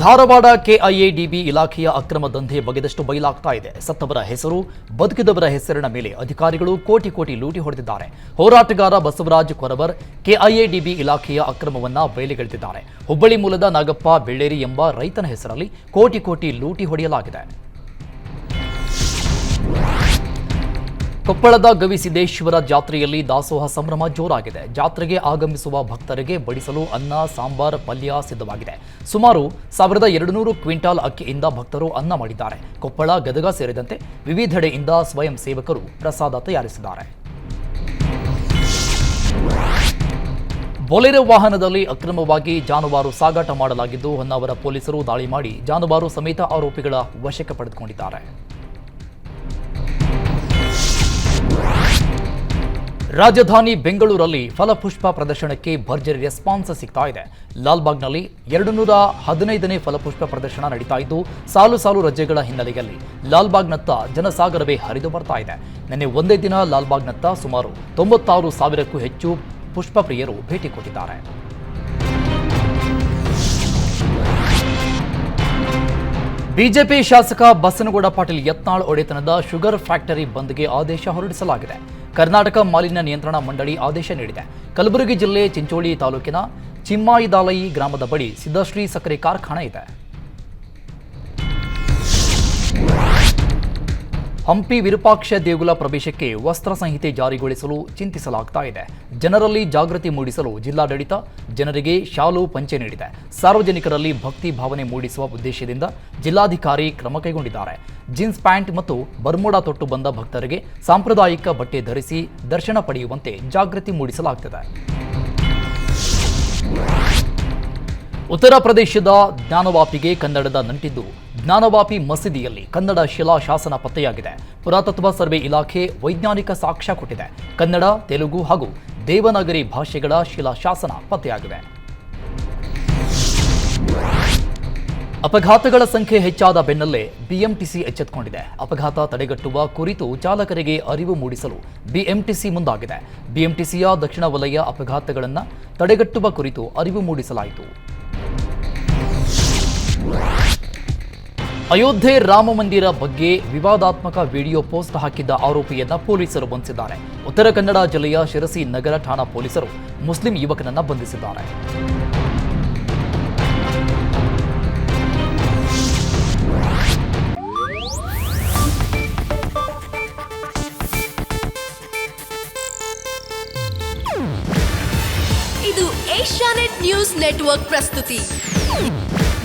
Dharwad KIADB ಇಲಾಖೆಯ ಅಕ್ರಮ ದಂಧೆ ಬಗೆದಷ್ಟು ಬಯಲಾಗ್ತಾ ಇದೆ. ಸತ್ತವರ ಹೆಸರು, ಬದುಕಿದವರ ಹೆಸರಿನ ಮೇಲೆ ಅಧಿಕಾರಿಗಳು ಕೋಟಿ ಕೋಟಿ ಲೂಟಿ ಹೊಡೆದಿದ್ದಾರೆ. ಹೋರಾಟಗಾರ ಬಸವರಾಜ್ ಕೊರವರ್ ಕೆಐಎಡಿಬಿ ಇಲಾಖೆಯ ಅಕ್ರಮವನ್ನ ಬಯಲಿಗೆಳೆದಿದ್ದಾರೆ. ಹುಬ್ಬಳ್ಳಿ ಮೂಲದ ನಾಗಪ್ಪ ಬೆಳ್ಳೇರಿ ಎಂಬ ರೈತನ ಹೆಸರಲ್ಲಿ ಕೋಟಿ ಕೋಟಿ ಲೂಟಿ ಹೊಡೆಯಲಾಗಿದೆ. ಕೊಪ್ಪಳದ ಗವಿಸಿದ್ದೇಶ್ವರ ಜಾತ್ರೆಯಲ್ಲಿ ದಾಸೋಹ ಸಂಭ್ರಮ ಜೋರಾಗಿದೆ. ಜಾತ್ರೆಗೆ ಆಗಮಿಸುವ ಭಕ್ತರಿಗೆ ಬಡಿಸಲು ಅನ್ನ, ಸಾಂಬಾರ್, ಪಲ್ಯ ಸಿದ್ಧವಾಗಿದೆ. ಸುಮಾರು 1200 ಕ್ವಿಂಟಾಲ್ ಅಕ್ಕಿಯಿಂದ ಭಕ್ತರು ಅನ್ನ ಮಾಡಿದ್ದಾರೆ. ಕೊಪ್ಪಳ, ಗದಗ ಸೇರಿದಂತೆ ವಿವಿಧೆಡೆಯಿಂದ ಸ್ವಯಂ ಸೇವಕರು ಪ್ರಸಾದ ತಯಾರಿಸಿದ್ದಾರೆ. ಬೊಲೆರೋ ವಾಹನದಲ್ಲಿ ಅಕ್ರಮವಾಗಿ ಜಾನುವಾರು ಸಾಗಾಟ ಮಾಡಲಾಗಿದ್ದು, ಹೊನ್ನಾವರ ಪೊಲೀಸರು ದಾಳಿ ಮಾಡಿ ಜಾನುವಾರು ಸಮೇತ ಆರೋಪಿಗಳ ವಶಕ್ಕೆ ಪಡೆದುಕೊಂಡಿದ್ದಾರೆ. ರಾಜಧಾನಿ ಬೆಂಗಳೂರಲ್ಲಿ ಫಲಪುಷ್ಪ ಪ್ರದರ್ಶನಕ್ಕೆ ಭರ್ಜರಿ ರೆಸ್ಪಾನ್ಸ್ ಸಿಗ್ತಾ ಇದೆ. ಲಾಲ್ಬಾಗ್ನಲ್ಲಿ 215ನೇ ಫಲಪುಷ್ಪ ಪ್ರದರ್ಶನ ನಡೀತಾ ಇದ್ದು, ಸಾಲು ಸಾಲು ರಜೆಗಳ ಹಿನ್ನೆಲೆಯಲ್ಲಿ ಲಾಲ್ಬಾಗ್ನತ್ತ ಜನಸಾಗರವೇ ಹರಿದು ಬರ್ತಾ ಇದೆ. ನಿನ್ನೆ ಒಂದೇ ದಿನ ಲಾಲ್ಬಾಗ್ನತ್ತ ಸುಮಾರು 96,000ಕ್ಕೂ ಹೆಚ್ಚು ಪುಷ್ಪ ಪ್ರಿಯರು ಭೇಟಿ ಕೊಟ್ಟಿದ್ದಾರೆ. ಬಿಜೆಪಿ ಶಾಸಕ ಬಸನಗೌಡ ಪಾಟೀಲ್ ಯತ್ನಾಳ್ ಒಡೆತನದ ಶುಗರ್ ಫ್ಯಾಕ್ಟರಿ ಬಂದ್ಗೆ ಆದೇಶ ಹೊರಡಿಸಲಾಗಿದೆ. ಕರ್ನಾಟಕ ಮಾಲಿನ್ಯ ನಿಯಂತ್ರಣ ಮಂಡಳಿ ಆದೇಶ ನೀಡಿದೆ. ಕಲಬುರಗಿ ಜಿಲ್ಲೆ ಚಿಂಚೋಳಿ ತಾಲೂಕಿನ ಚಿಮ್ಮಾಯಿದಾಲಯಿ ಗ್ರಾಮದ ಬಳಿ ಸಿದ್ದಶ್ರೀ ಸಕ್ಕರೆ ಕಾರ್ಖಾನೆ ಇದೆ. ಹಂಪಿ ವಿರೂಪಾಕ್ಷ ದೇಗುಲ ಪ್ರವೇಶಕ್ಕೆ ವಸ್ತ್ರ ಸಂಹಿತೆ ಜಾರಿಗೊಳಿಸಲು ಚಿಂತಿಸಲಾಗ್ತಾ ಇದೆ. ಜನರಲ್ಲಿ ಜಾಗೃತಿ ಮೂಡಿಸಲು ಜಿಲ್ಲಾಡಳಿತ ಜನರಿಗೆ ಶಾಲು ಪಂಚೆ ನೀಡಿದೆ. ಸಾರ್ವಜನಿಕರಲ್ಲಿ ಭಕ್ತಿ ಭಾವನೆ ಮೂಡಿಸುವ ಉದ್ದೇಶದಿಂದ ಜಿಲ್ಲಾಧಿಕಾರಿ ಕ್ರಮ ಕೈಗೊಂಡಿದ್ದಾರೆ. ಜೀನ್ಸ್ ಪ್ಯಾಂಟ್ ಮತ್ತು ಬರ್ಮೋಡಾ ತೊಟ್ಟು ಬಂದ ಭಕ್ತರಿಗೆ ಸಾಂಪ್ರದಾಯಿಕ ಬಟ್ಟೆ ಧರಿಸಿ ದರ್ಶನ ಪಡೆಯುವಂತೆ ಜಾಗೃತಿ ಮೂಡಿಸಲಾಗುತ್ತಿದೆ. ಉತ್ತರ ಪ್ರದೇಶದ ಜ್ಞಾನವಾಪಿಗೆ ಕನ್ನಡದ ನಂಟಿದ್ದು, ಜ್ಞಾನವಾಪಿ ಮಸೀದಿಯಲ್ಲಿ ಕನ್ನಡ ಶಿಲಾಶಾಸನ ಪತ್ತೆಯಾಗಿದೆ. ಪುರಾತತ್ವ ಸರ್ವೆ ಇಲಾಖೆ ವೈಜ್ಞಾನಿಕ ಸಾಕ್ಷ್ಯ ಕೊಟ್ಟಿದೆ. ಕನ್ನಡ, ತೆಲುಗು ಹಾಗೂ ದೇವನಾಗರಿ ಭಾಷೆಗಳ ಶಿಲಾಶಾಸನ ಪತ್ತೆಯಾಗಿವೆ. ಅಪಘಾತಗಳ ಸಂಖ್ಯೆ ಹೆಚ್ಚಾದ ಬೆನ್ನಲ್ಲೇ ಬಿಎಂಟಿಸಿ ಎಚ್ಚೆತ್ತುಕೊಂಡಿದೆ. ಅಪಘಾತ ತಡೆಗಟ್ಟುವ ಕುರಿತು ಚಾಲಕರಿಗೆ ಅರಿವು ಮೂಡಿಸಲು ಬಿಎಂಟಿಸಿ ಮುಂದಾಗಿದೆ. ಬಿಎಂಟಿಸಿಯ ದಕ್ಷಿಣ ವಲಯ ಅಪಘಾತಗಳನ್ನು ತಡೆಗಟ್ಟುವ ಕುರಿತು ಅರಿವು ಮೂಡಿಸಲಾಯಿತು. ಅಯೋಧ್ಯೆ ರಾಮ ಮಂದಿರ ಬಗ್ಗೆ ವಿವಾದಾತ್ಮಕ ವಿಡಿಯೋ ಪೋಸ್ಟ್ ಹಾಕಿದ್ದ ಆರೋಪಿಯನ್ನ ಪೊಲೀಸರು ಬಂಧಿಸಿದ್ದಾರೆ. ಉತ್ತರ ಕನ್ನಡ ಜಿಲ್ಲೆಯ ಶಿರಸಿ ನಗರ ಠಾಣಾ ಪೊಲೀಸರು ಮುಸ್ಲಿಂ ಯುವಕನನ್ನ ಬಂಧಿಸಿದ್ದಾರೆ. ಇದು ಏಷ್ಯಾನೆಟ್ ನ್ಯೂಸ್ ನೆಟ್ವರ್ಕ್ ಪ್ರಸ್ತುತಿ.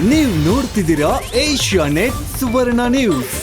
ನೀವು ನೋಡ್ತಿದ್ದೀರಾ ಏಷ್ಯಾನೆಟ್ ಸುವರ್ಣ ನ್ಯೂಸ್.